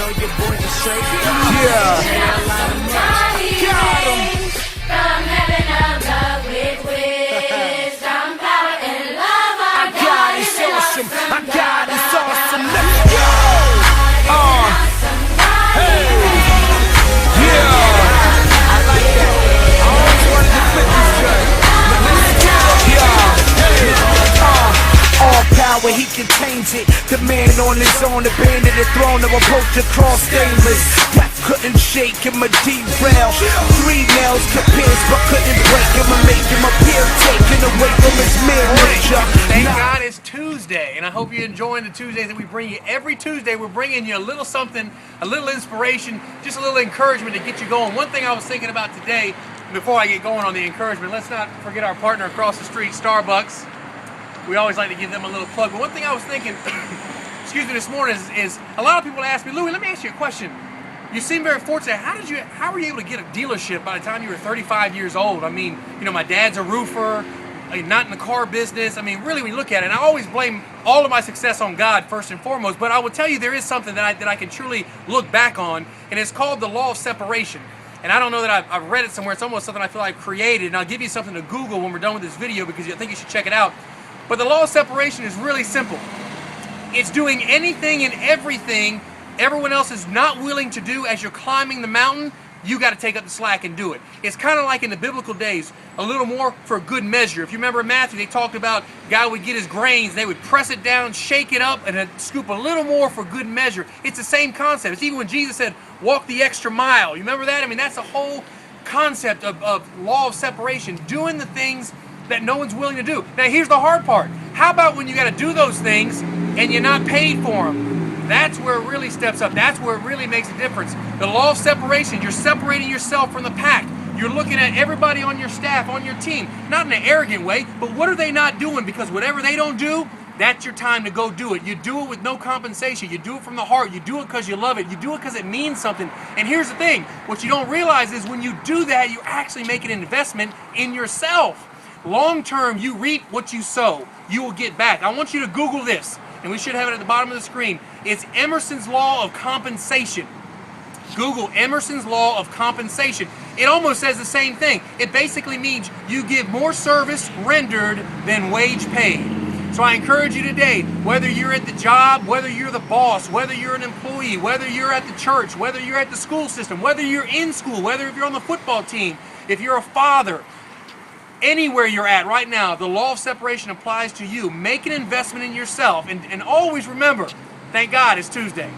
know your boys are straight. Got 'em. From heaven above with wisdom, power, and love. Our God is awesome. Our God is awesome. Let's go. Hey. Yeah. I like that. I always wanted to flip this joint. All power, he contains it. The man on his own, abandoned the throne of approach across stainless. Death couldn't shake him or derail. 3 nails could pierce but couldn't break him or make him appear taken away from his mere nature. Thank God it's Tuesday, and I hope you're enjoying the Tuesdays that we bring you. Every Tuesday we're bringing you a little something, a little inspiration, just a little encouragement to get you going. One thing I was thinking about today, before I get going on the encouragement, let's not forget our partner across the street, Starbucks. We always like to give them a little plug. But one thing I was thinking, excuse me, this morning is a lot of people ask me, Louie, let me ask you a question. You seem very fortunate. How were you able to get a dealership by the time you were 35 years old? I mean, you know, my dad's a roofer, not in the car business. I mean, really, when you look at it, and I always blame all of my success on God first and foremost, but I will tell you there is something that I can truly look back on, and it's called the Law of Seperation. And I don't know that I've read it somewhere. It's almost something I feel I've created, and I'll give you something to Google when we're done with this video because I think you should check it out. But the Law of Separation is really simple. It's doing anything and everything everyone else is not willing to do as you're climbing the mountain. You got to take up the slack and do it. It's kind of like in the biblical days, a little more for good measure. If you remember in Matthew, they talked about God would get his grains, they would press it down, shake it up, and then scoop a little more for good measure. It's the same concept. It's even when Jesus said, walk the extra mile. You remember that? I mean, that's the whole concept of Law of Separation, doing the things that no one's willing to do. Now here's the hard part. How about when you got to do those things and you're not paid for them? That's where it really steps up. That's where it really makes a difference. The Law of Separation, you're separating yourself from the pack. You're looking at everybody on your staff, on your team, not in an arrogant way, but what are they not doing? Because whatever they don't do, that's your time to go do it. You do it with no compensation. You do it from the heart. You do it because you love it. You do it because it means something. And here's the thing. What you don't realize is when you do that, you actually make an investment in yourself. Long term, you reap what you sow. You will get back. I want you to Google this, and we should have it at the bottom of the screen. It's Emerson's Law of Compensation. Google Emerson's Law of Compensation. It almost says the same thing. It basically means you give more service rendered than wage paid. So I encourage you today, whether you're at the job, whether you're the boss, whether you're an employee, whether you're at the church, whether you're at the school system, whether you're in school, whether if you're on the football team, if you're a father, anywhere you're at right now, the Law of Separation applies to you. Make an investment in yourself, and always remember, thank God it's Tuesday.